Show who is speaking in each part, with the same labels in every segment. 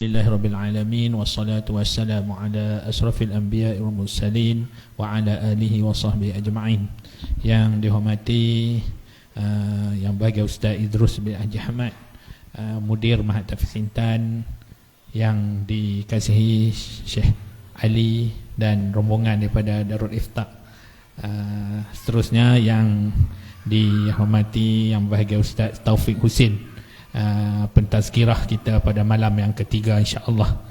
Speaker 1: Rabbil alamin wassalatu wassalamu ala asrafil anbiya'i wal mursalin wa ala alihi wa sahbihi ajma'in. Yang dihormati yang bahagia Ustaz Idrus bin Haji Ahmad, Mudir Mahat Tahfiz Intan, yang dikasihi Syekh Ali dan rombongan daripada Darul Iftaq. Seterusnya yang dihormati yang bahagia Ustaz Taufik Husin, pentazkirah kita pada malam yang ketiga insya-Allah.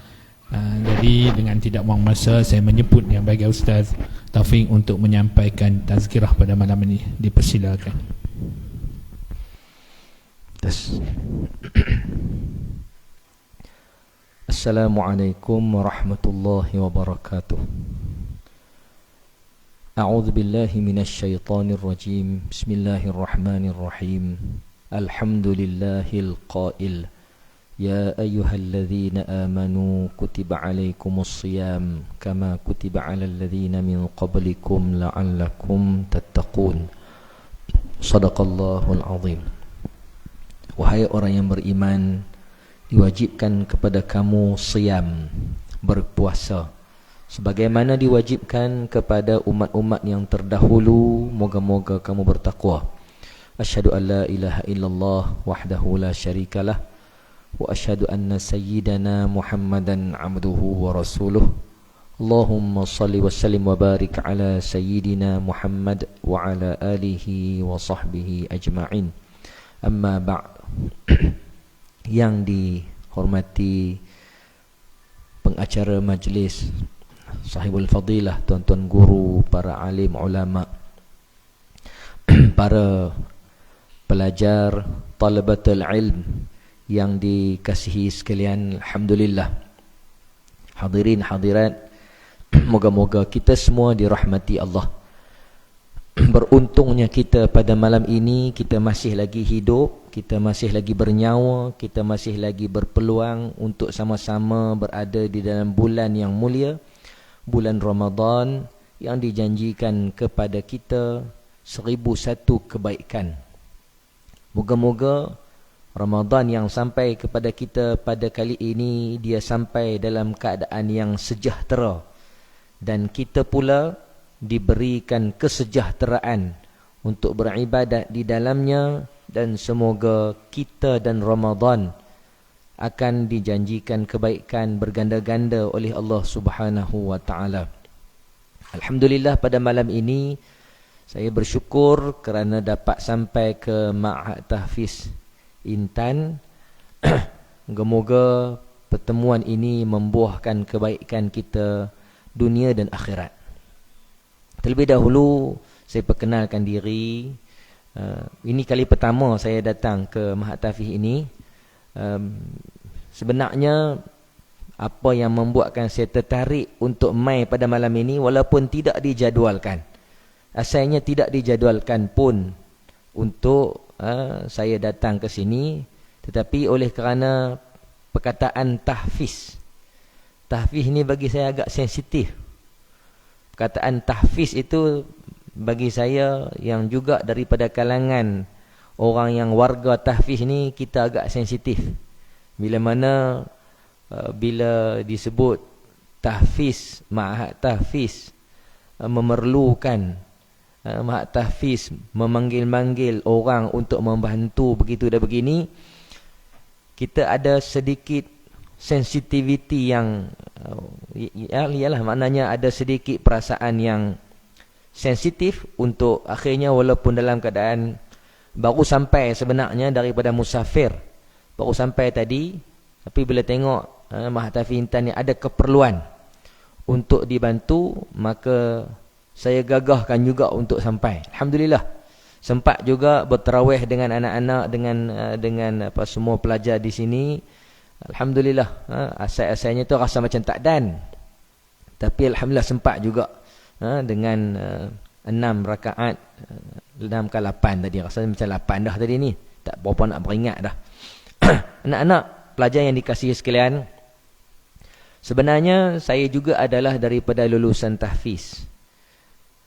Speaker 1: Jadi dengan tidak buang masa, saya menyebut yang bagi Ustaz Taufik untuk menyampaikan tazkirah pada malam ini. Dipersilakan.
Speaker 2: Assalamualaikum warahmatullahi wabarakatuh. A'udzu billahi minasyaitonir rajim. Bismillahirrahmanirrahim. Alhamdulillahil qail ya ayyuhalladzina amanu kutiba alaikumus shiyam kama kutiba alal ladzina min qablikum la'allakum tattaqun. Shadaqallahul azim. Wahai orang yang beriman, diwajibkan kepada kamu siyam, berpuasa, sebagaimana diwajibkan kepada umat-umat yang terdahulu. Moga-moga kamu bertakwa. Asyhadu an la ilaha illallah wahdahu la syarikalah wa asyhadu anna sayyidana Muhammadan abduhu wa rasuluh. Allahumma salli wa sallim wa barik ala sayyidina Muhammad wa ala alihi wa sahbihi ajma'in. Amma ba'd. Yang dihormati pengacara majlis, sahibul fadilah, tuan-tuan guru, para alim ulama, para pelajar, talabatul ilm yang dikasihi sekalian, alhamdulillah. Hadirin hadirat, moga-moga kita semua dirahmati Allah. Beruntungnya kita pada malam ini, kita masih lagi hidup, kita masih lagi bernyawa, kita masih lagi berpeluang untuk sama-sama berada di dalam bulan yang mulia, bulan Ramadan, yang dijanjikan kepada kita 1001 kebaikan. Moga-moga Ramadan yang sampai kepada kita pada kali ini, dia sampai dalam keadaan yang sejahtera, dan kita pula diberikan kesejahteraan untuk beribadat di dalamnya, dan semoga kita dan Ramadan akan dijanjikan kebaikan berganda-ganda oleh Allah Subhanahu wa taala. Alhamdulillah, pada malam ini saya bersyukur kerana dapat sampai ke Ma'had Tahfiz Intan. Moga-moga pertemuan ini membuahkan kebaikan kita dunia dan akhirat. Terlebih dahulu saya perkenalkan diri. Ini kali pertama saya datang ke Ma'had Tahfiz ini. Sebenarnya apa yang membuatkan saya tertarik untuk mai pada malam ini, walaupun tidak dijadualkan. Asalnya tidak dijadualkan pun untuk saya datang ke sini, tetapi oleh kerana perkataan tahfiz. Tahfiz ni bagi saya agak sensitif. Perkataan tahfiz itu bagi saya yang juga daripada kalangan orang yang warga tahfiz ni, kita agak sensitif. Bila mana bila disebut tahfiz, Ma'had Tahfiz memerlukan Ma'had Tahfiz memanggil-manggil orang untuk membantu begitu dan begini, kita ada sedikit sensitivity yang ialah maknanya ada sedikit perasaan yang sensitif untuk akhirnya, walaupun dalam keadaan baru sampai sebenarnya daripada musafir, baru sampai tadi, tapi bila tengok Ma'had Tahfiz Intan ni ada keperluan untuk dibantu, maka saya gagahkan juga untuk sampai. Alhamdulillah, sempat juga bertarawih dengan anak-anak, dengan apa semua pelajar di sini. Alhamdulillah, asal-asalnya tu rasa macam tak dan, tapi alhamdulillah sempat juga dengan 6 rakaat, 6 ke 8 tadi, rasa macam 8 dah tadi ni, tak berapa nak beringat dah. Anak-anak pelajar yang dikasihi sekalian, sebenarnya saya juga adalah daripada lulusan tahfiz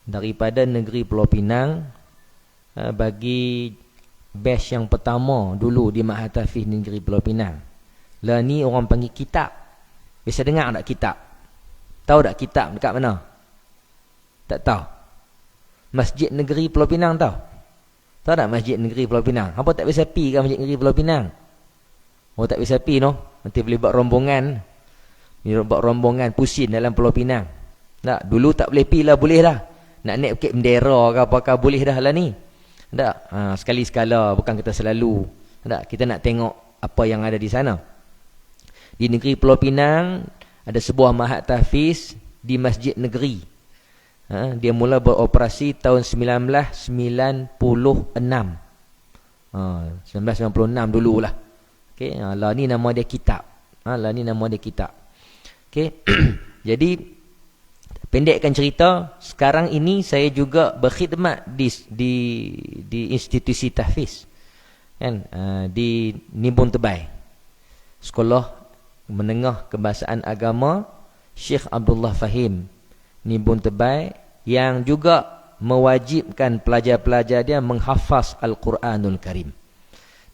Speaker 2: daripada negeri Pulau Pinang. Bagi batch yang pertama dulu di Ma'had Tahfiz negeri Pulau Pinang, Lah ni orang panggil kitab. Biasa dengar tak kitab? Tahu tak kitab dekat mana? Tak tahu. Masjid Negeri Pulau Pinang tahu? Tahu tak Masjid Negeri Pulau Pinang? Apa tak biasa pi kan Masjid Negeri Pulau Pinang? Oh tak biasa pi no? Nanti boleh buat rombongan. Buat rombongan pusing dalam Pulau Pinang. Tak, dulu tak boleh pi lah, boleh dah. Nak naik bukit bendera ke apakah boleh dah lah ni. Tak, sekali-sekala, bukan kita selalu. Tak, kita nak tengok apa yang ada di sana. Di negeri Pulau Pinang ada sebuah mahat tahfiz di Masjid Negeri. Dia mula beroperasi tahun 1996. 1996 dululah. Okey, lah ni nama dia kitab. Lah ni nama dia kitab. Okey. Jadi pendekkan cerita, sekarang ini saya juga berkhidmat di institusi tahfiz. Kan? Di Nibun Tebai. Sekolah Menengah Kebahasaan Agama Syekh Abdullah Fahim Nibun Tebai, yang juga mewajibkan pelajar-pelajar dia menghafaz Al-Quranul Karim.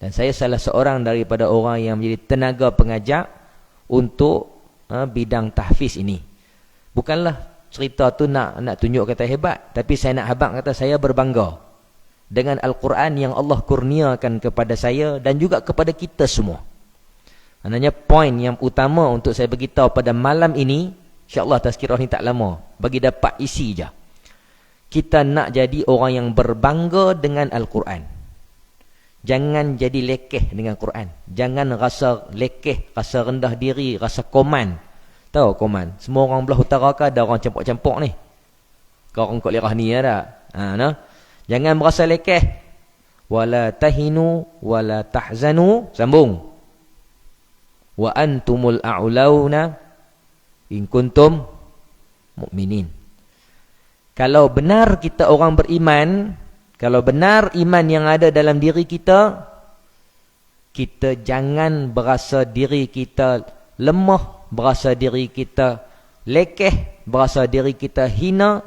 Speaker 2: Dan saya salah seorang daripada orang yang menjadi tenaga pengajar untuk bidang tahfiz ini. Bukanlah cerita tu nak tunjuk kata hebat, tapi saya nak habaq kata saya berbangga dengan Al-Quran yang Allah kurniakan kepada saya dan juga kepada kita semua. Maknanya poin yang utama untuk saya beritahu pada malam ini, insya-Allah tazkirah ni tak lama, bagi dapat isi je. Kita nak jadi orang yang berbangga dengan Al-Quran. Jangan jadi lekeh dengan Quran. Jangan rasa lekeh, rasa rendah diri, rasa koman. Tahu koman? Semua orang belah utara kan ada orang campur-campur ni. Kau orang kot lirah ni ada. Nah. Jangan merasa lekeh. Wala tahinu wala tahzanu. Sambung. Wa antumul a'launa in kuntum mu'minin. Kalau benar kita orang beriman, kalau benar iman yang ada dalam diri kita, kita jangan berasa diri kita lemah, berasa diri kita lekeh, berasa diri kita hina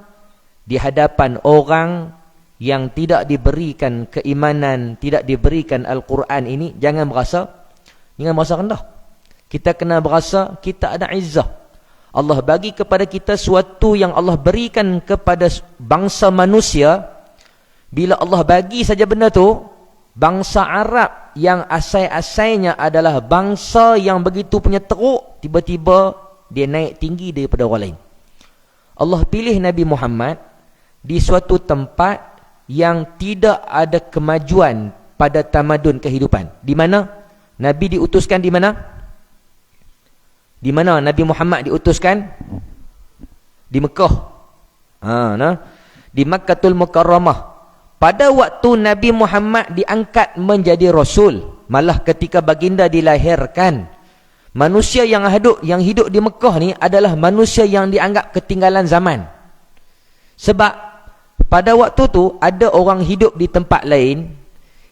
Speaker 2: di hadapan orang yang tidak diberikan keimanan, tidak diberikan Al-Quran ini. Jangan merasa rendah. Kita kena berasa kita ada izzah. Allah bagi kepada kita suatu yang Allah berikan kepada bangsa manusia. Bila Allah bagi saja benda tu, bangsa Arab yang asal-asalnya adalah bangsa yang begitu punya teruk, tiba-tiba dia naik tinggi daripada orang lain. Allah pilih Nabi Muhammad di suatu tempat yang tidak ada kemajuan pada tamadun kehidupan. Di mana Nabi diutuskan di mana? Di mana Nabi Muhammad diutuskan? Di Mekah. Di Makkatul Mukarramah. Pada waktu Nabi Muhammad diangkat menjadi Rasul, malah ketika baginda dilahirkan, manusia yang hidup di Mekah ni adalah manusia yang dianggap ketinggalan zaman. Sebab pada waktu tu ada orang hidup di tempat lain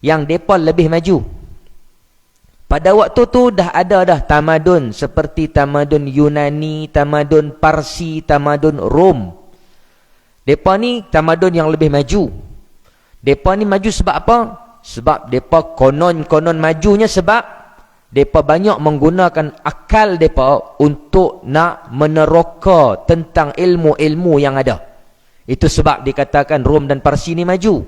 Speaker 2: yang mereka lebih maju. Pada waktu tu dah ada tamadun seperti tamadun Yunani, tamadun Parsi, tamadun Rom. Mereka ni tamadun yang lebih maju. Mereka ni maju sebab apa? Sebab mereka konon majunya sebab mereka banyak menggunakan akal mereka untuk nak meneroka tentang ilmu-ilmu yang ada. Itu sebab dikatakan Rom dan Parsi ni maju.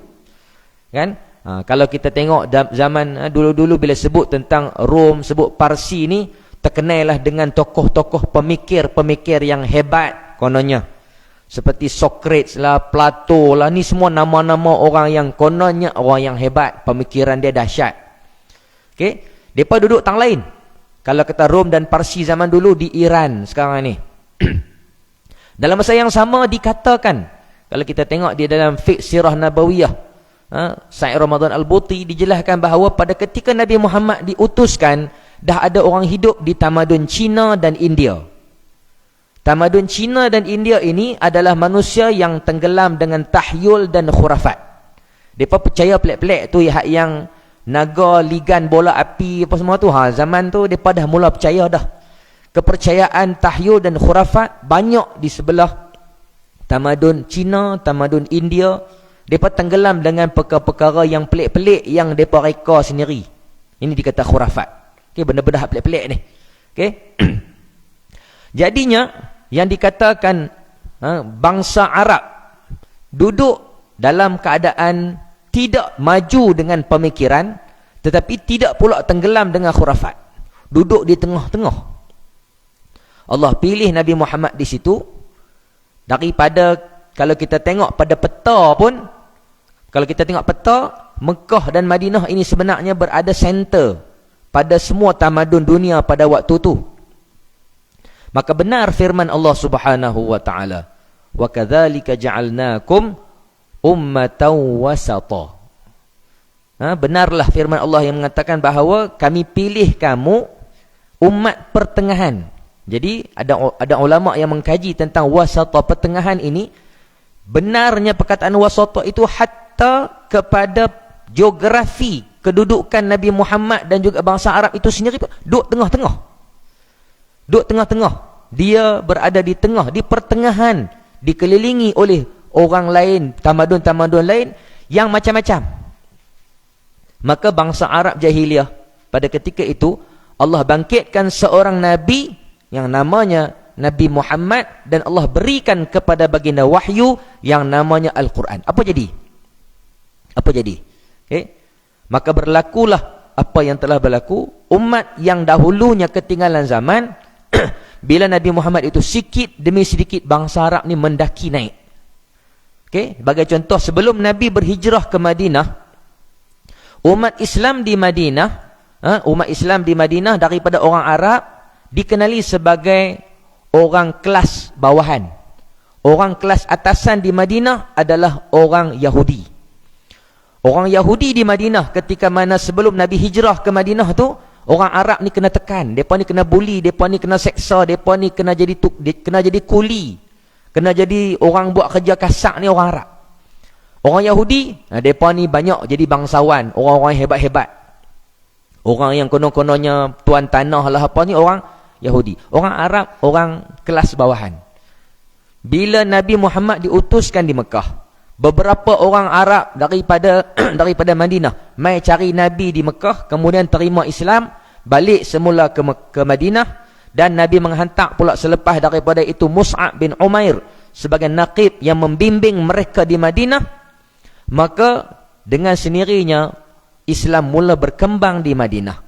Speaker 2: Kan? Kalau kita tengok zaman dulu-dulu bila sebut tentang Rom, sebut Parsi ni, terkenallah dengan tokoh-tokoh pemikir-pemikir yang hebat kononnya. Seperti Socrates lah, Plato lah, ni semua nama-nama orang yang kononnya orang yang hebat, pemikiran dia dahsyat. Okey, depa duduk tang lain. Kalau kata Rom dan Parsi zaman dulu di Iran sekarang ni. Dalam masa yang sama dikatakan, kalau kita tengok di dalam fiqh sirah nabawiyah, Said Ramadan Al-Buti dijelaskan bahawa pada ketika Nabi Muhammad diutuskan, dah ada orang hidup di tamadun Cina dan India. Tamadun Cina dan India ini adalah manusia yang tenggelam dengan tahyul dan khurafat. Mereka percaya pelik-pelik tu yang naga, ligan, bola api apa semua tu. Zaman tu mereka dah mula percaya dah. Kepercayaan tahyul dan khurafat banyak di sebelah tamadun Cina, tamadun India. Mereka tenggelam dengan perkara-perkara yang pelik-pelik yang mereka reka sendiri. Ini dikata khurafat. Okey, benda-benda pelik-pelik ni. Okey. Jadinya yang dikatakan bangsa Arab duduk dalam keadaan tidak maju dengan pemikiran, tetapi tidak pula tenggelam dengan khurafat. Duduk di tengah-tengah. Allah pilih Nabi Muhammad di situ. Daripada, kalau kita tengok pada peta pun, kalau kita tengok peta, Mekah dan Madinah ini sebenarnya berada center pada semua tamadun dunia pada waktu tu. Maka benar firman Allah Subhanahu wa taala, "Wa kadzalika ja'alnakum ummatan wasata." Benarlah firman Allah yang mengatakan bahawa kami pilih kamu umat pertengahan. Jadi ada ulama yang mengkaji tentang wasata, pertengahan ini. Benarnya perkataan wasata itu hatta kepada geografi kedudukan Nabi Muhammad dan juga bangsa Arab itu sendiri, duduk tengah-tengah. Duduk tengah-tengah. Dia berada di tengah, di pertengahan, dikelilingi oleh orang lain, tamadun-tamadun lain yang macam-macam. Maka bangsa Arab jahiliyah pada ketika itu, Allah bangkitkan seorang Nabi yang namanya Nabi Muhammad, dan Allah berikan kepada baginda wahyu yang namanya Al-Quran. Apa jadi? Apa jadi? Okay. Maka berlakulah apa yang telah berlaku. Umat yang dahulunya ketinggalan zaman, bila Nabi Muhammad itu sikit demi sedikit bangsa Arab ni mendaki naik. Okay. Sebagai contoh, sebelum Nabi berhijrah ke Madinah, umat Islam di Madinah daripada orang Arab dikenali sebagai orang kelas bawahan. Orang kelas atasan di Madinah adalah orang Yahudi. Orang Yahudi di Madinah ketika mana sebelum Nabi hijrah ke Madinah tu, orang Arab ni kena tekan, depa ni kena bully, depa ni kena seksa, depa ni kena jadi kuli, kena jadi orang buat kerja kasar ni orang Arab. Orang Yahudi, depa ni banyak jadi bangsawan, orang-orang hebat-hebat. Orang yang konon-kononnya tuan tanah lah apa ni orang Yahudi. Orang Arab, orang kelas bawahan. Bila Nabi Muhammad diutuskan di Mekah, beberapa orang Arab daripada Madinah mai cari Nabi di Mekah, kemudian terima Islam, balik semula ke Madinah, dan Nabi menghantar pula selepas daripada itu Mus'ab bin Umair sebagai naqib yang membimbing mereka di Madinah. Maka dengan sendirinya Islam mula berkembang di Madinah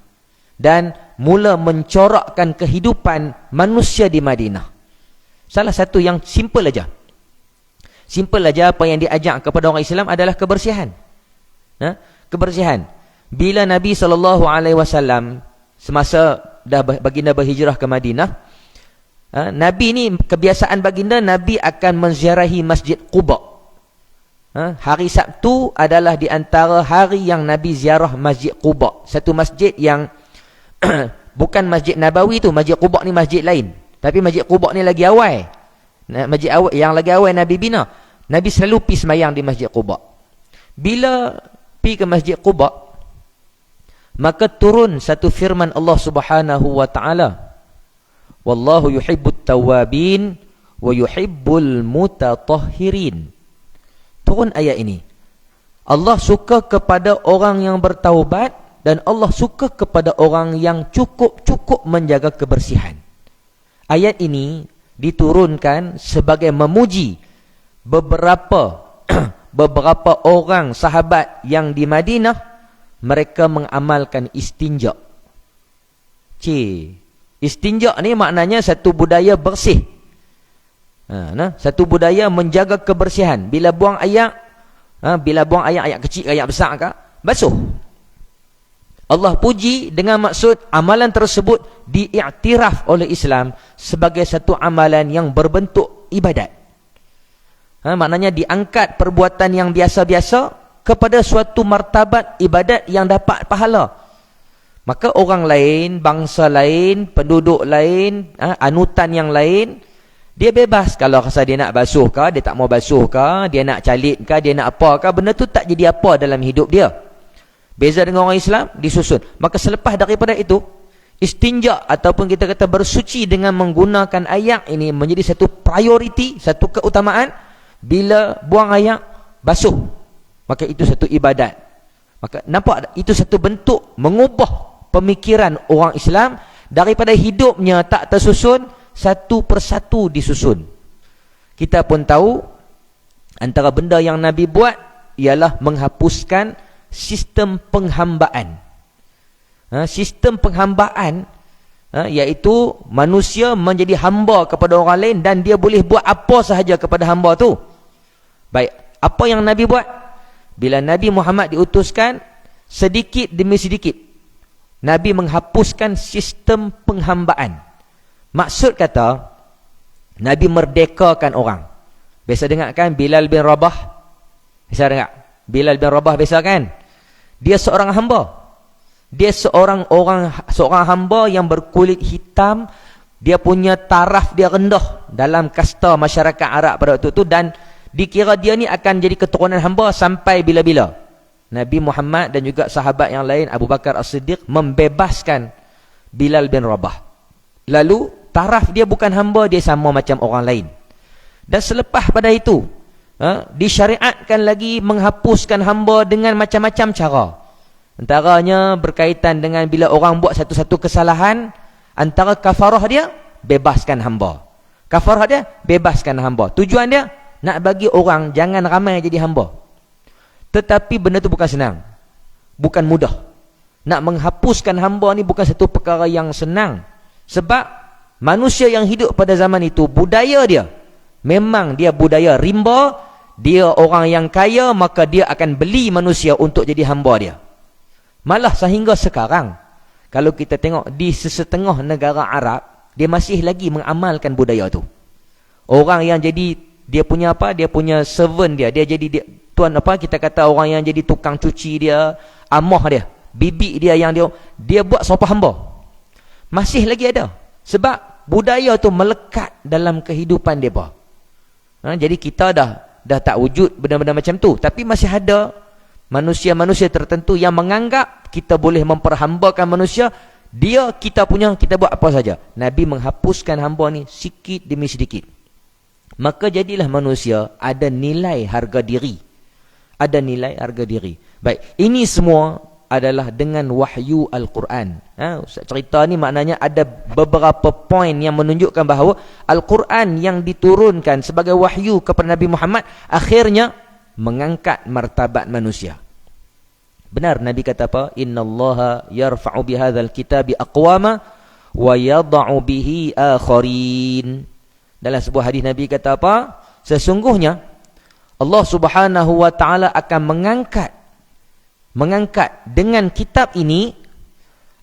Speaker 2: dan mula mencorakkan kehidupan manusia di Madinah. Salah satu yang simple aja. Simple aja apa yang diajak kepada orang Islam adalah kebersihan. Kebersihan. Bila Nabi SAW semasa dah baginda berhijrah ke Madinah, Nabi ni kebiasaan baginda, Nabi akan menziarahi Masjid Quba. Hari Sabtu adalah di antara hari yang Nabi ziarah Masjid Quba. Satu masjid yang bukan Masjid Nabawi tu, Masjid Quba ni masjid lain. Tapi Masjid Quba ni lagi awal. Masjid awal, yang lagi awal Nabi bina. Nabi selalu pergi semayang di Masjid Quba. Bila pergi ke Masjid Quba, maka turun satu firman Allah Subhanahu wa taala, wallahu yuhibbut tawabin wa yuhibbul mutatahhirin. Turun ayat ini. Allah suka kepada orang yang bertaubat, dan Allah suka kepada orang yang cukup-cukup menjaga kebersihan. Ayat ini diturunkan sebagai memuji beberapa orang sahabat yang di Madinah, mereka mengamalkan istinja. Istinja ni maknanya satu budaya bersih. Satu budaya menjaga kebersihan. Bila buang air, ayat kecil, ayat besar ke, basuh. Allah puji dengan maksud amalan tersebut diiktiraf oleh Islam sebagai satu amalan yang berbentuk ibadat. Maknanya diangkat perbuatan yang biasa-biasa kepada suatu martabat ibadat yang dapat pahala. Maka orang lain, bangsa lain, penduduk lain, anutan yang lain, dia bebas. Kalau rasa dia nak basuh ke, dia tak mau basuh ke, dia nak calit ke, dia nak apa ke, benda tu tak jadi apa dalam hidup dia. Beza dengan orang Islam, disusun. Maka selepas daripada itu, istinja ataupun kita kata bersuci dengan menggunakan air ini menjadi satu prioriti, satu keutamaan. Bila buang air, basuh. Maka itu satu ibadat. Maka nampak itu satu bentuk mengubah pemikiran orang Islam daripada hidupnya tak tersusun, satu persatu disusun. Kita pun tahu antara benda yang Nabi buat ialah menghapuskan sistem penghambaan. Sistem penghambaan iaitu manusia menjadi hamba kepada orang lain dan dia boleh buat apa sahaja kepada hamba tu. Baik, apa yang Nabi buat? Bila Nabi Muhammad diutuskan, sedikit demi sedikit Nabi menghapuskan sistem penghambaan. Maksud kata, Nabi merdekakan orang. Biasa dengar kan Bilal bin Rabah? Biasa dengar? Bilal bin Rabah biasa kan? Dia seorang hamba. Dia seorang hamba yang berkulit hitam. Dia punya taraf dia rendah dalam kasta masyarakat Arab pada waktu itu, dan dikira dia ni akan jadi keturunan hamba sampai bila-bila. Nabi Muhammad dan juga sahabat yang lain, Abu Bakar As-Siddiq, membebaskan Bilal bin Rabah. Lalu taraf dia bukan hamba, dia sama macam orang lain. Dan selepas pada itu disyariatkan lagi menghapuskan hamba dengan macam-macam cara. Antaranya berkaitan dengan bila orang buat satu-satu kesalahan, antara kafarah dia, bebaskan hamba. Kafarah dia, bebaskan hamba. Tujuan dia, nak bagi orang jangan ramai jadi hamba. Tetapi benda tu bukan senang. Bukan mudah. Nak menghapuskan hamba ni bukan satu perkara yang senang. Sebab manusia yang hidup pada zaman itu, budaya dia, memang dia budaya rimba. Dia orang yang kaya, maka dia akan beli manusia untuk jadi hamba dia. Malah sehingga sekarang, kalau kita tengok di sesetengah negara Arab, dia masih lagi mengamalkan budaya tu. Orang yang jadi, dia punya apa? Dia punya servant dia. Dia jadi tuan apa? Kita kata orang yang jadi tukang cuci dia, amah dia, bibi dia yang dia buat serupa hamba. Masih lagi ada. Sebab budaya tu melekat dalam kehidupan mereka. Jadi kita dah tak wujud benda-benda macam tu. Tapi masih ada manusia-manusia tertentu yang menganggap kita boleh memperhambakan manusia. Kita buat apa saja. Nabi menghapuskan hamba ni sikit demi sedikit. Maka jadilah manusia ada nilai harga diri. Ada nilai harga diri. Baik, ini semua adalah dengan wahyu Al-Quran. Ustaz cerita ni maknanya ada beberapa poin yang menunjukkan bahawa Al-Quran yang diturunkan sebagai wahyu kepada Nabi Muhammad akhirnya mengangkat martabat manusia. Benar Nabi kata apa? Innallaha yarfa'u bihadzal kitabi aqwama wa yad'u bihi akharin. Dalam sebuah hadis Nabi kata apa? Sesungguhnya Allah Subhanahu wa taala akan mengangkat dengan kitab ini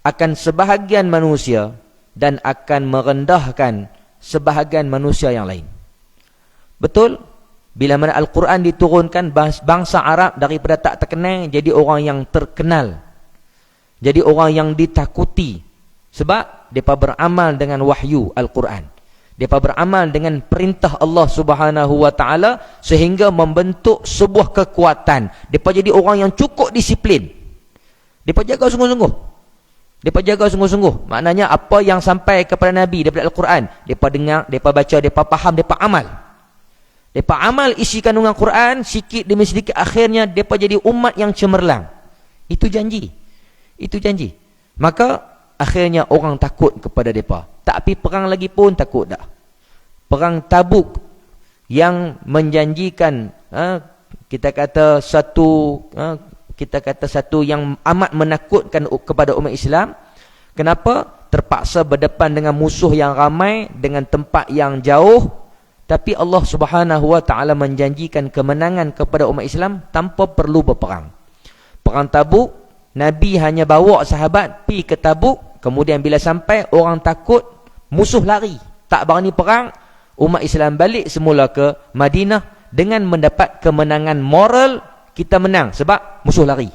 Speaker 2: akan sebahagian manusia dan akan merendahkan sebahagian manusia yang lain. Betul? Bila mana Al-Quran diturunkan, bangsa Arab daripada tak terkenal jadi orang yang terkenal. Jadi orang yang ditakuti. Sebab mereka beramal dengan wahyu Al-Quran. Mereka beramal dengan perintah Allah Subhanahu wa taala sehingga membentuk sebuah kekuatan. Mereka jadi orang yang cukup disiplin. Mereka jaga sungguh-sungguh. Mereka jaga sungguh-sungguh. Maknanya apa yang sampai kepada Nabi daripada Al-Quran, mereka dengar, mereka baca, mereka faham, mereka amal. Mereka amal isi kandungan Quran, sikit demi sedikit akhirnya mereka jadi umat yang cemerlang. Itu janji. Itu janji. Maka akhirnya orang takut kepada mereka. Tapi perang lagi pun takut tak. Perang Tabuk yang menjanjikan kita kata satu yang amat menakutkan kepada umat Islam. Kenapa? Terpaksa berdepan dengan musuh yang ramai, dengan tempat yang jauh. Tapi Allah Subhanahu wa taala menjanjikan kemenangan kepada umat Islam tanpa perlu berperang. Perang Tabuk, Nabi hanya bawa sahabat pergi ke Tabuk, kemudian bila sampai orang takut, musuh lari, tak berani perang, umat Islam balik semula ke Madinah dengan mendapat kemenangan moral. Kita menang sebab musuh lari.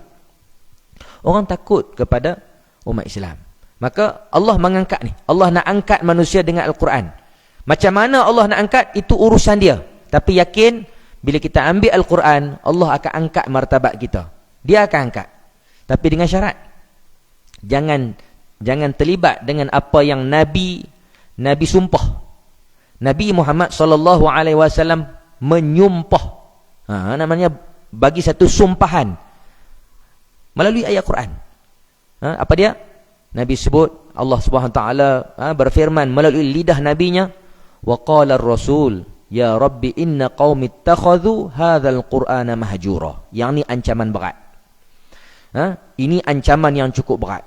Speaker 2: Orang takut kepada umat Islam. Maka Allah mengangkat ni. Allah nak angkat manusia dengan Al-Quran. Macam mana Allah nak angkat, itu urusan dia. Tapi yakin, bila kita ambil Al-Quran, Allah akan angkat martabat kita. Dia akan angkat. Tapi dengan syarat. Jangan terlibat dengan apa yang Nabi sumpah. Nabi Muhammad SAW menyumpah. Namanya bagi satu sumpahan. Melalui ayat Quran. Apa dia? Nabi sebut, Allah Subhanahu Wa Taala berfirman melalui lidah nabinya, wa qala ar-rasul ya rabbi inna qaumi ittakhadhu hadzal qur'ana mahjura. Yang ni ancaman berat. Ini ancaman yang cukup berat.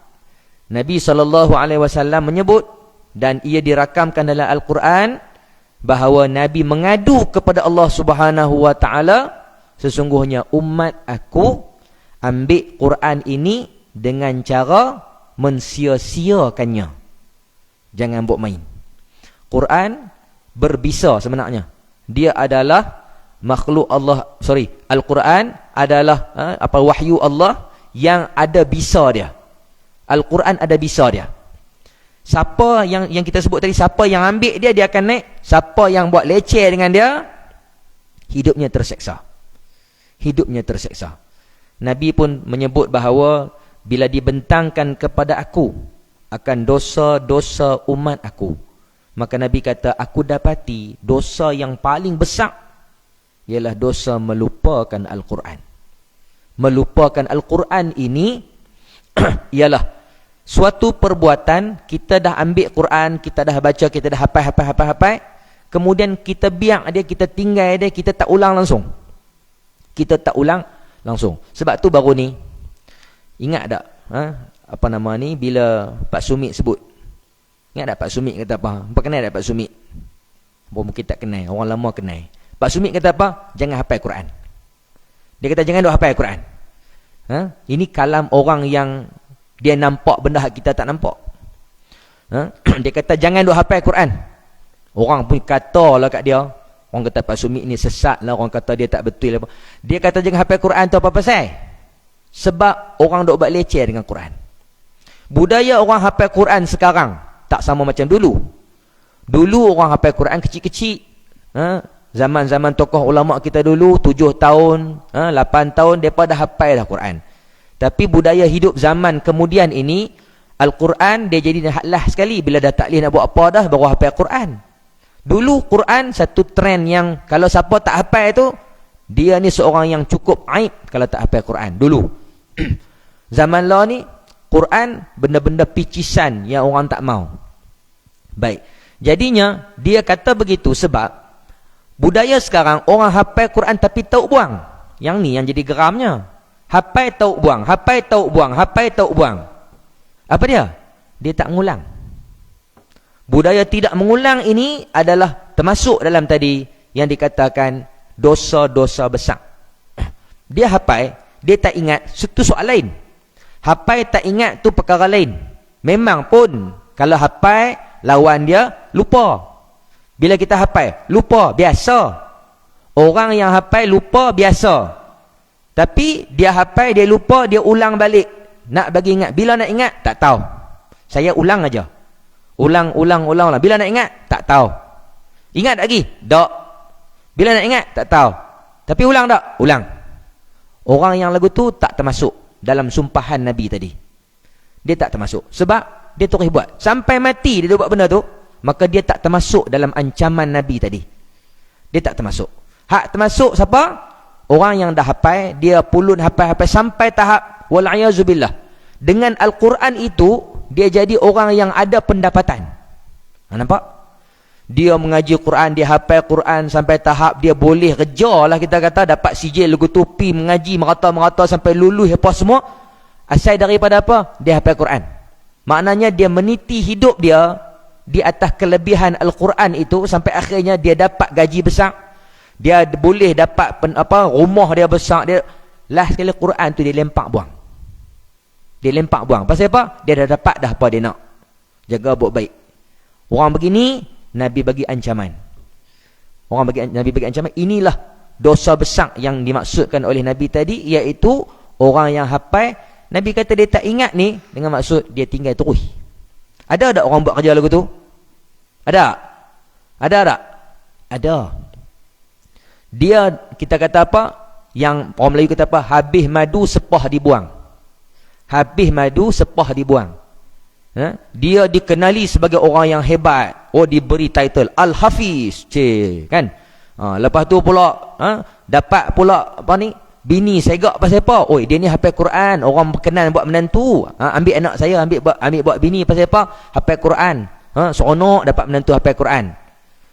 Speaker 2: Nabi SAW menyebut, dan ia dirakamkan dalam Al-Quran, bahawa Nabi mengadu kepada Allah Subhanahu Wa Taala, sesungguhnya umat aku ambil Quran ini dengan cara mensia-siakannya. Jangan buat main. Quran berbisa sebenarnya. Dia adalah makhluk Allah, Al-Quran adalah wahyu Allah yang ada bisa dia. Al-Quran ada bisa dia. Siapa yang kita sebut tadi, siapa yang ambil dia akan naik. Siapa yang buat leceh dengan dia, hidupnya terseksa. Hidupnya terseksa. Nabi pun menyebut bahawa bila dibentangkan kepada aku akan dosa-dosa umat aku, maka Nabi kata, aku dapati dosa yang paling besar ialah dosa melupakan Al-Quran. Melupakan Al-Quran ini ialah suatu perbuatan, kita dah ambil Quran, kita dah baca, kita dah hafal, kemudian kita biar dia, kita tinggal dia, kita tak ulang langsung. Kita tak ulang langsung. Sebab tu baru ni, ingat tak bila Pak Sumit sebut, ingat tak Pak Sumit kata apa? Apa kenal tak Pak Sumit? Mungkin tak kenal, orang lama kenal. Pak Sumit kata apa? Jangan hafal Quran. Dia kata jangan duk hafal Quran. Ini kalam orang yang dia nampak benda kita tak nampak. Dia kata jangan duk hafal Quran. Orang pun kata lah kat dia, orang kata Pak Sumit ni sesat lah, orang kata dia tak betul apa. Dia kata jangan hafal Quran tu apa pasal? Sebab orang duk buat leceh dengan Quran. Budaya orang hafal Quran sekarang tak sama macam dulu. Dulu orang hafal Quran kecil-kecil. Zaman-zaman tokoh ulama kita dulu 7 tahun, 8 tahun mereka dah hafal dah Quran. Tapi budaya hidup zaman kemudian ini, Al-Quran dia jadi lah sekali. Bila dah tak boleh nak buat apa dah, baru hafal Quran. Dulu Quran satu trend yang kalau siapa tak hafal tu, dia ni seorang yang cukup aib kalau tak hafal Quran. Dulu zaman lah ni Quran benda-benda picisan yang orang tak mau. Baik, jadinya dia kata begitu sebab budaya sekarang orang hafal Quran tapi tahu buang. Yang ni yang jadi geramnya. Hafal tahu buang, hafal tahu buang, hafal tahu buang. Apa dia? Dia tak mengulang. Budaya tidak mengulang ini adalah termasuk dalam tadi yang dikatakan dosa-dosa besar. Dia hafal, dia tak ingat, itu soal lain. Hafal tak ingat tu perkara lain. Memang pun kalau hafal lawan dia lupa. Bila kita hafal, lupa, biasa. Orang yang hafal lupa, biasa. Tapi dia hafal, dia lupa, dia ulang balik. Nak bagi ingat. Bila nak ingat, tak tahu. Saya ulang aja. Ulang. Bila nak ingat, tak tahu. Ingat tak lagi? Tak. Bila nak ingat, tak tahu. Tapi ulang tak? Ulang. Orang yang lagu tu tak termasuk dalam sumpahan Nabi tadi. Dia tak termasuk. Sebab dia terus buat. Sampai mati dia buat benda tu, maka dia tak termasuk dalam ancaman Nabi tadi. Dia tak termasuk. Hak termasuk siapa? Orang yang dah hafal, dia pulun hafal sampai tahap wal'ayazubillah. Dengan Al-Quran itu, dia jadi orang yang ada pendapatan. Nampak? Dia mengaji Quran, dia hafal Quran sampai tahap dia boleh kerja lah, kita kata, dapat sijil, lugu tupi, mengaji, merata-merata sampai lulus apa semua. Asal daripada apa? Dia hafal Quran. Maknanya dia meniti hidup dia di atas kelebihan Al-Quran itu sampai akhirnya dia dapat gaji besar. Dia boleh dapat rumah dia besar. Dia last sekali Quran tu dia lempak buang. Dia lempak buang. Pasal apa? Dia dah dapat dah apa dia nak. Jaga buat baik. Orang begini Nabi bagi ancaman. Nabi bagi ancaman. Inilah dosa besar yang dimaksudkan oleh Nabi tadi, iaitu orang yang hafal. Nabi kata dia tak ingat ni dengan maksud dia tinggal terus. Ada tak orang buat kerja lagu tu? Ada? Ada tak? Ada. Dia, kita kata apa? Yang orang Melayu kata apa? Habis madu sepah dibuang. Habis madu sepah dibuang. Dia dikenali sebagai orang yang hebat. Oh, diberi title Al-Hafiz. Kan? Lepas tu pula dapat pula Bini segak pasal apa? Oi, dia ni hafal Quran, orang berkenan buat menantu. Ambil anak saya, ambil buat bini pasal apa? Hafal Quran. Seronok dapat menantu hafal Quran.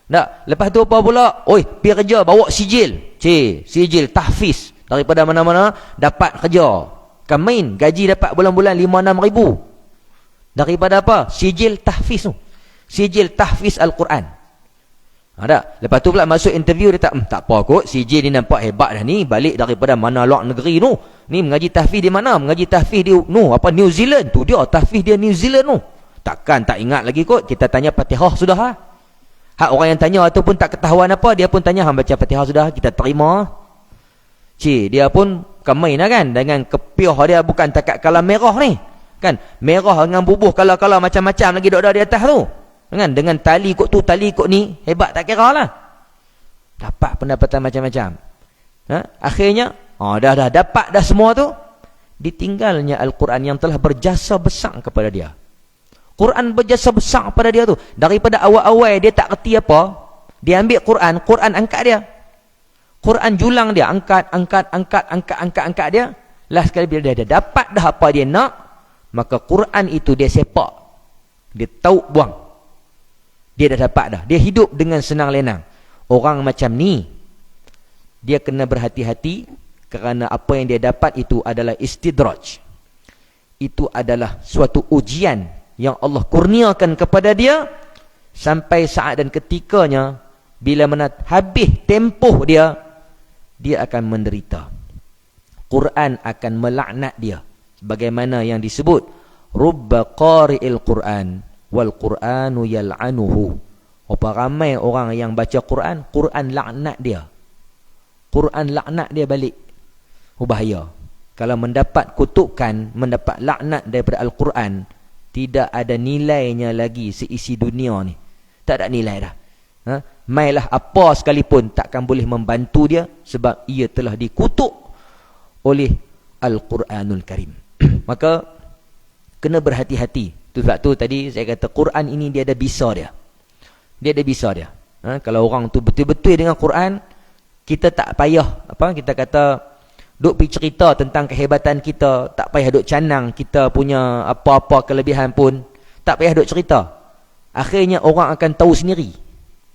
Speaker 2: Tak, lepas tu apa pula? Oi, pergi kerja bawa sijil. Sijil tahfiz daripada mana-mana dapat kerja. Kan main gaji dapat bulan-bulan 5-6 ribu. Daripada apa? Sijil tahfiz tu. Sijil tahfiz Al-Quran. Tak? Lepas tu pula masuk interview dia tak apa kot, sijil ni nampak hebat dah ni, balik daripada mana luar negeri tu. Ni mengaji tahfiz di mana? Mengaji tahfiz di New Zealand. Tu dia tahfiz dia New Zealand tu. Takkan tak ingat lagi kot. Kita tanya Fatihah sudah ha? Hak orang yang tanya ataupun tak ketahuan apa, dia pun tanya hang baca Fatihah sudah, kita terima. Dia pun main lah kan, dengan kepiah dia bukan takat kalam merah ni. Kan? Merah dengan bubuh kala-kala macam-macam lagi duduk di atas tu. Dengan tali kot tu, tali kot ni, hebat tak kira lah. Dapat pendapatan macam-macam. Akhirnya, dah dapat dah semua tu, ditinggalnya Al-Quran yang telah berjasa besar kepada dia. Quran berjasa besar pada dia tu. Daripada awal-awal dia tak kerti apa, dia ambil Quran angkat dia. Quran julang dia, angkat dia. Last sekali bila dia dapat dah apa dia nak, maka Quran itu dia sepak. Dia tahu buang. Dia dah dapat dah. Dia hidup dengan senang lenang. Orang macam ni, dia kena berhati-hati kerana apa yang dia dapat itu adalah istidraj. Itu adalah suatu ujian yang Allah kurniakan kepada dia sampai saat dan ketikanya bila mana habis tempoh dia akan menderita. Quran akan melaknat dia. Sebagaimana yang disebut, rubba qari'il Quran wal Quranu yal'anuhu. Apa ramai orang yang baca Quran, Quran laknat dia. Quran laknat dia balik. Bahaya. Kalau mendapat kutukan, mendapat laknat daripada Al-Quran, tidak ada nilainya lagi seisi dunia ni. Tak ada nilai dah. Mailah apa sekalipun takkan boleh membantu dia sebab ia telah dikutuk oleh Al-Quranul Karim. Maka kena berhati-hati. Sebab tu tadi saya kata Quran ini dia ada bisa dia. Dia ada bisa dia. Kalau orang tu betul-betul dengan Quran, kita tak payah kita kata duk pergi cerita tentang kehebatan kita, tak payah duk canang kita punya apa-apa kelebihan pun, tak payah duk cerita. Akhirnya orang akan tahu sendiri.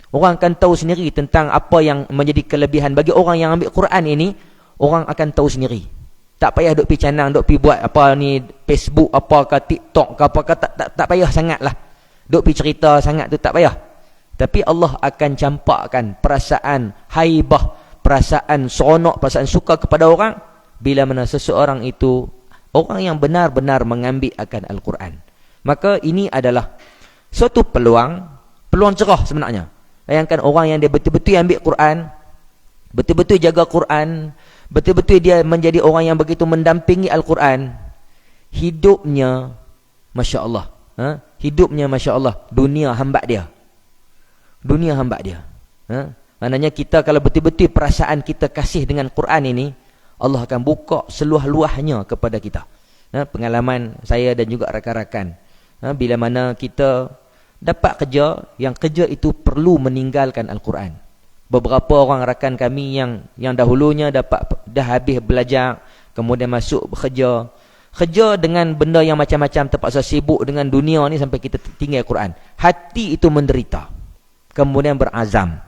Speaker 2: Orang akan tahu sendiri tentang apa yang menjadi kelebihan bagi orang yang ambil Quran ini. Orang akan tahu sendiri. Tak payah duk pergi canang, duk pergi buat apa ni Facebook apa ke TikTok ke apa ke, tak payah sangatlah. Duk pergi cerita sangat tu tak payah. Tapi Allah akan campakkan perasaan haibah, perasaan seronok, perasaan suka kepada orang bila mana seseorang itu orang yang benar-benar mengambil akan Al-Quran. Maka ini adalah suatu peluang cerah sebenarnya. Bayangkan orang yang dia betul-betul ambil Quran, betul-betul jaga Quran, betul-betul dia menjadi orang yang begitu mendampingi Al-Quran, hidupnya Masya Allah. Hidupnya Masya Allah. Dunia hambat dia. Dunia hambat dia. Maknanya kita kalau betul-betul perasaan kita kasih dengan Quran ini, Allah akan buka seluah-luahnya kepada kita. Pengalaman saya dan juga rakan-rakan. Bila mana kita dapat kerja, yang kerja itu perlu meninggalkan Al-Quran. Beberapa orang rakan kami yang dahulunya dah habis belajar, kemudian masuk bekerja. Kerja dengan benda yang macam-macam, terpaksa sibuk dengan dunia ni sampai kita tinggal Quran. Hati itu menderita. Kemudian berazam.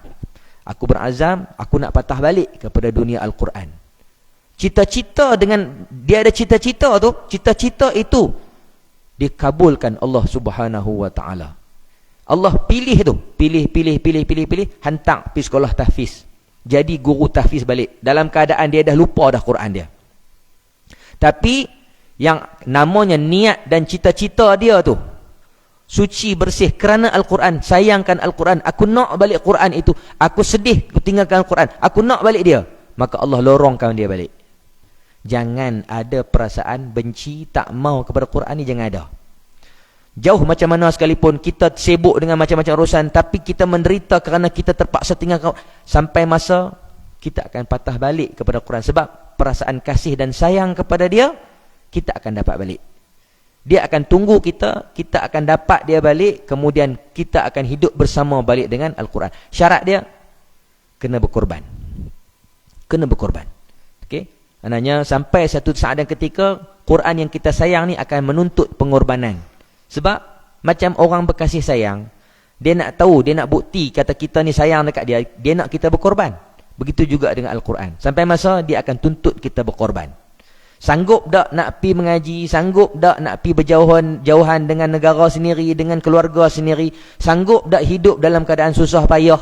Speaker 2: Aku berazam, aku nak patah balik kepada dunia Al-Quran. Cita-cita dengan, dia ada cita-cita tu, cita-cita itu dikabulkan Allah Subhanahu wa ta'ala. Allah pilih tu, pilih, hantar pergi sekolah tahfiz. Jadi guru tahfiz balik. Dalam keadaan dia dah lupa dah Quran dia. Tapi yang namanya niat dan cita-cita dia tu suci bersih kerana Al-Quran, sayangkan Al-Quran, aku nak balik Quran itu, aku sedih aku tinggalkan Al-Quran, aku nak balik dia, maka Allah lorongkan dia balik. Jangan ada perasaan benci, tak mau kepada Quran ni, jangan ada. Jauh macam mana sekalipun kita sibuk dengan macam-macam urusan, tapi kita menderita kerana kita terpaksa tinggalkan, sampai masa kita akan patah balik kepada Quran. Sebab perasaan kasih dan sayang kepada dia, kita akan dapat balik. Dia akan tunggu kita, kita akan dapat dia balik, kemudian kita akan hidup bersama balik dengan Al-Quran. Syarat dia, kena berkorban. Kena berkorban. Okay? Maknanya sampai satu saat dan ketika Quran yang kita sayang ni akan menuntut pengorbanan. Sebab macam orang berkasih sayang, dia nak tahu, dia nak bukti kata kita ni sayang dekat dia, dia nak kita berkorban. Begitu juga dengan Al-Quran. Sampai masa dia akan tuntut kita berkorban. Sanggup tak nak pi mengaji, sanggup tak nak pi berjauhan dengan negara sendiri, dengan keluarga sendiri, sanggup tak hidup dalam keadaan susah payah.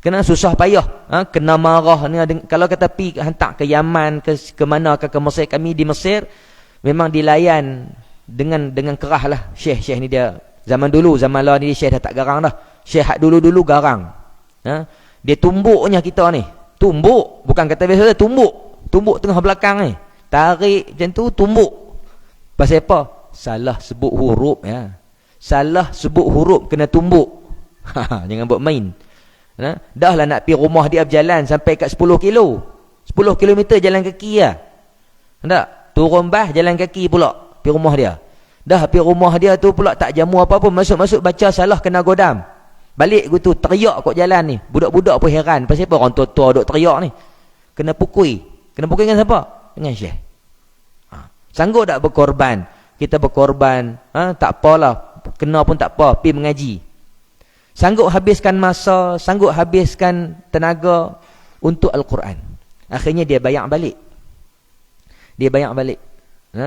Speaker 2: Kena susah payah, kena marah. Kalau kata pi hantar ke Yaman, ke mana, ke Mesir, kami di Mesir memang dilayan dengan kerah lah. Syekh ni dia zaman dulu, zaman lah ni Syekh dah tak garang dah. Syekh dulu garang. Dia tumbuknya kita ni. Tumbuk, bukan kata biasa, tumbuk tengah belakang ni. Tarik macam tu, tumbuk. Pasal apa? Salah sebut huruf ya. Salah sebut huruf kena tumbuk. Jangan buat main. Dah lah nak pergi rumah dia berjalan sampai kat 10 kilo. 10 kilometer jalan kaki lah. Tak? Turun bah jalan kaki pula pergi rumah dia. Dah pergi rumah dia tu pula tak jamu apa-apa, masuk-masuk baca salah kena godam. Balik gitu teriak kat jalan ni. Budak-budak pun heran. Pasal apa orang tua-tua duk teriak ni? Kena pukul. Kena pukul dengan siapa? Dengan Syekh. Sanggup tak berkorban? Kita berkorban. Tak apalah. Kena pun tak apa. Pergi mengaji. Sanggup habiskan masa, sanggup habiskan tenaga untuk Al-Quran. Akhirnya dia bayar balik.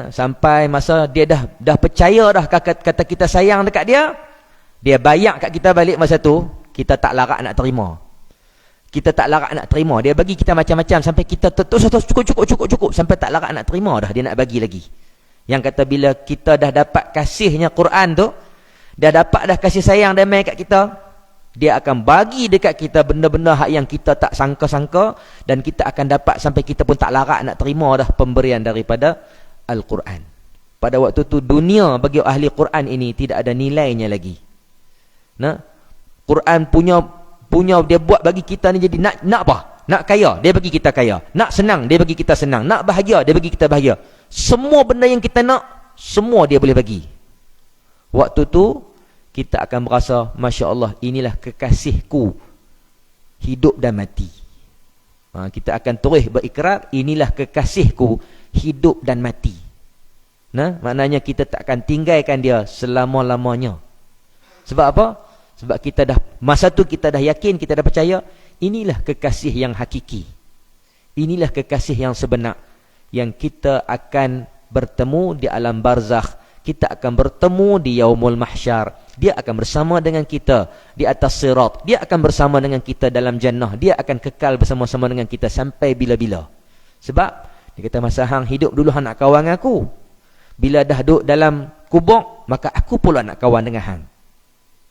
Speaker 2: Sampai masa dia dah percaya dah kata kita sayang dekat dia, dia bayar kat kita balik masa tu, kita tak larat nak terima. Dia bagi kita macam-macam sampai kita terus cukup sampai tak larat nak terima dah, dia nak bagi lagi. Yang kata bila kita dah dapat kasihnya Quran tu, dah dapat dah kasih sayang damai kat kita, dia akan bagi dekat kita benda-benda hak yang kita tak sangka-sangka, dan kita akan dapat sampai kita pun tak larat nak terima dah pemberian daripada Al-Quran. Pada waktu tu dunia bagi ahli Quran ini tidak ada nilainya lagi. Quran punya dia buat bagi kita ni jadi nak apa? Nak kaya, dia bagi kita kaya. Nak senang, dia bagi kita senang. Nak bahagia, dia bagi kita bahagia. Semua benda yang kita nak, semua dia boleh bagi. Waktu tu kita akan merasa, Masya Allah, inilah kekasihku hidup dan mati. Kita akan terus berikrar, inilah kekasihku hidup dan mati. Maknanya kita tak akan tinggalkan dia selama-lamanya. Sebab apa? Sebab kita dah, masa tu kita dah yakin, kita dah percaya, inilah kekasih yang hakiki. Inilah kekasih yang sebenar, yang kita akan bertemu di alam barzakh. Kita akan bertemu di yaumul mahsyar. Dia akan bersama dengan kita di atas sirat. Dia akan bersama dengan kita dalam jannah. Dia akan kekal bersama-sama dengan kita sampai bila-bila. Sebab dia kata, masa hang hidup dulu hang nak kawan aku. Bila dah duduk dalam kubur, maka aku pula nak kawan dengan hang.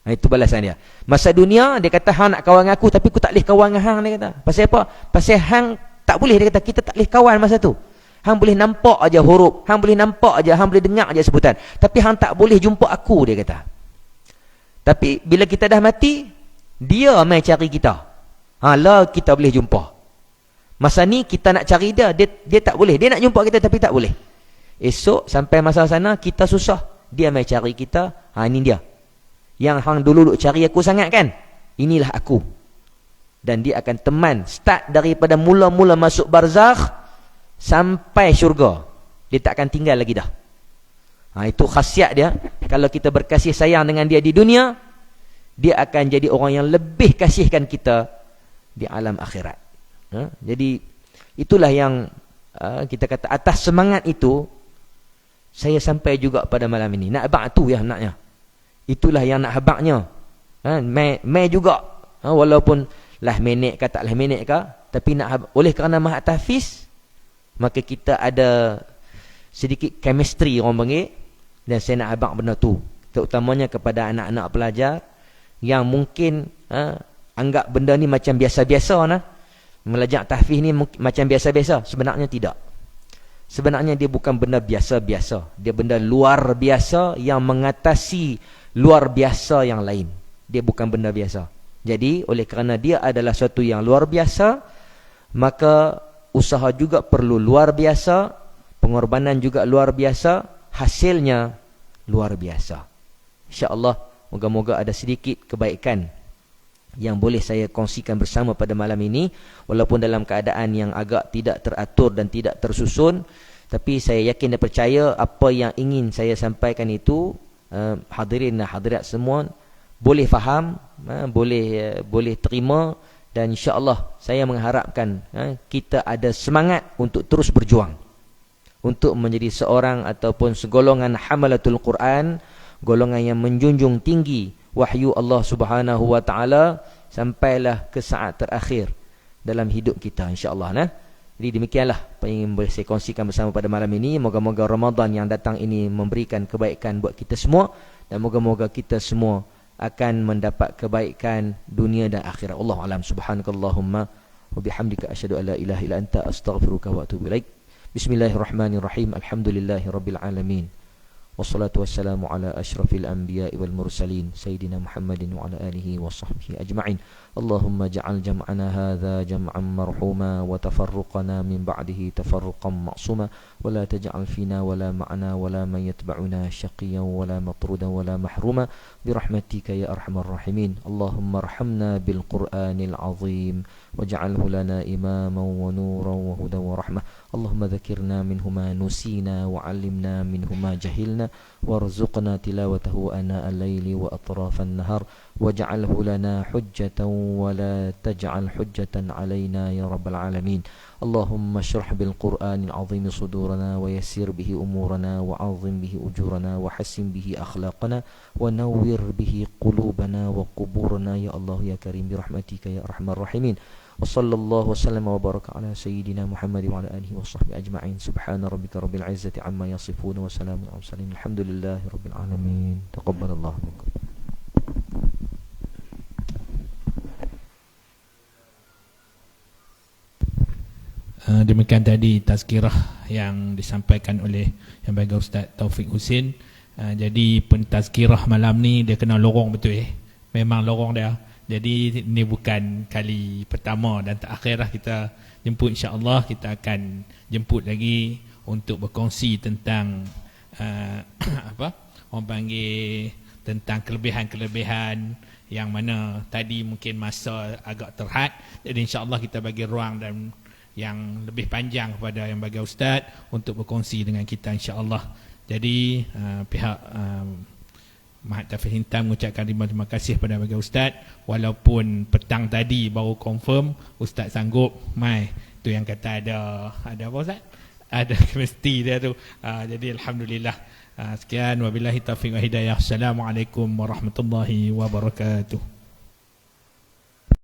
Speaker 2: Itu balasan dia. Masa dunia dia kata hang nak kawan dengan aku, tapi aku tak boleh kawan dengan hang, dia kata. Pasal apa? Pasal hang tak boleh, dia kata, kita tak boleh kawan masa tu. Hang boleh nampak aja huruf, hang boleh nampak aja, hang boleh dengar aja sebutan, tapi hang tak boleh jumpa aku, dia kata. Tapi bila kita dah mati, dia mai cari kita. Lah kita boleh jumpa. Masa ni kita nak cari dia tak boleh. Dia nak jumpa kita tapi tak boleh. Esok sampai masa sana kita susah, dia mai cari kita. Ini dia. Yang hang dulu cari aku sangat kan? Inilah aku. Dan dia akan teman start daripada mula-mula masuk barzakh sampai syurga. Dia tak akan tinggal lagi dah. Itu khasiat dia. Kalau kita berkasih sayang dengan dia di dunia, dia akan jadi orang yang lebih kasihkan kita di alam akhirat. Jadi itulah yang kita kata, atas semangat itu saya sampai juga pada malam ini. Nak habaq tu ya naknya. Itulah yang nak habaqnya. Mai juga. Walaupun lah minit ke tak lah minit ke, tapi nak habaq. Oleh kerana maha tahfiz, maka kita ada sedikit chemistry orang panggil, dan saya nak habaq benda tu, terutamanya kepada anak-anak pelajar yang mungkin anggap benda ni macam biasa-biasa nah. Belajar tahfiz ni macam biasa-biasa. Sebenarnya tidak. Sebenarnya dia bukan benda biasa-biasa. Dia benda luar biasa yang mengatasi luar biasa yang lain. Dia bukan benda biasa. Jadi oleh kerana dia adalah sesuatu yang luar biasa, maka usaha juga perlu luar biasa, pengorbanan juga luar biasa, hasilnya luar biasa. InsyaAllah moga-moga ada sedikit kebaikan yang boleh saya kongsikan bersama pada malam ini, walaupun dalam keadaan yang agak tidak teratur dan tidak tersusun, tapi saya yakin dan percaya apa yang ingin saya sampaikan itu hadirin dan hadirat semua boleh faham, boleh terima, dan insya-Allah saya mengharapkan kita ada semangat untuk terus berjuang untuk menjadi seorang ataupun segolongan hamalatul Quran, golongan yang menjunjung tinggi wahyu Allah Subhanahu wa taala sampailah ke saat terakhir dalam hidup kita, insya-Allah. Jadi demikianlah apa yang boleh saya kongsikan bersama pada malam ini. Moga-moga Ramadan yang datang ini memberikan kebaikan buat kita semua, dan moga-moga kita semua akan mendapat kebaikan dunia dan akhirat. Allahu a'lam. Subhanakallahumma wa bihamdika asyhadu an la ilaha illa anta astaghfiruka wa atubu ilaik. Bismillahirrahmanirrahim. Alhamdulillahirabbil alamin. Wassalatu wassalamu ala asyrafil anbiya'i wal mursalin sayyidina Muhammadin wa ala alihi wa sahbihi ajma'in. Allahumma ja'al jam'ana hadha jam'an marhuma wa tafarruqana min ba'dihi tafarruqan ma'suma wa la taj'al fina wa la ma'ana wa la man yatba'una syaqiyan wa la matrudan wa la mahruma birahmatika ya arhamar rahimin. Allahumma arhamna bil Qur'anil azim waj'alhu lana imaman wa nuran wa hudan wa rahmah. Allahumma dzakirna minhu ma nusina wa 'allimna minhu ma jahilna warzuqna tilawatahu ana al-laili wa atrafan nahar waj'alhu lana hujjatan wa la taj'al hujjatan 'alaina ya rabbal alamin. Allahumma shrah bil Qur'anil azim sudurana wa yassir bihi umurana wa 'azim bihi ujurana wa hassin bihi akhlaqana wa nawwir bihi qulubana wa quburana ya Allah ya Karim bi rahmatika ya arhamar rahimin. Wa sallallahu wasallam wa baraka ala sayyidina Muhammad wa ala alihi wa sahbihi ajma'in. Subhana rabbika rabbil izzati amma yasifun wa salamun alal mursalin. Alhamdulillahi rabbil alamin. Taqabbalallahu minkum.
Speaker 1: Demikian tadi tazkirah yang disampaikan oleh yang bagi Ustaz Taufik Husin. Jadi pentazkirah malam ni dia kena lorong betul memang lorong dia. Jadi ini bukan kali pertama dan terakhir lah kita jemput, insya-Allah kita akan jemput lagi untuk berkongsi tentang orang panggil tentang kelebihan-kelebihan yang mana tadi mungkin masa agak terhad. Jadi insya-Allah kita bagi ruang dan yang lebih panjang kepada yang bagi Ustaz untuk berkongsi dengan kita, insya-Allah. Jadi pihak Mahat Taufik Hintam mengucapkan terima kasih kepada bagi Ustaz. Walaupun petang tadi baru confirm Ustaz sanggup mai, tu yang kata ada apa Ustaz? Ada mesti dia tu. Jadi alhamdulillah. Sekian wabillahi taufiq wa hidayah. Assalamualaikum warahmatullahi wabarakatuh.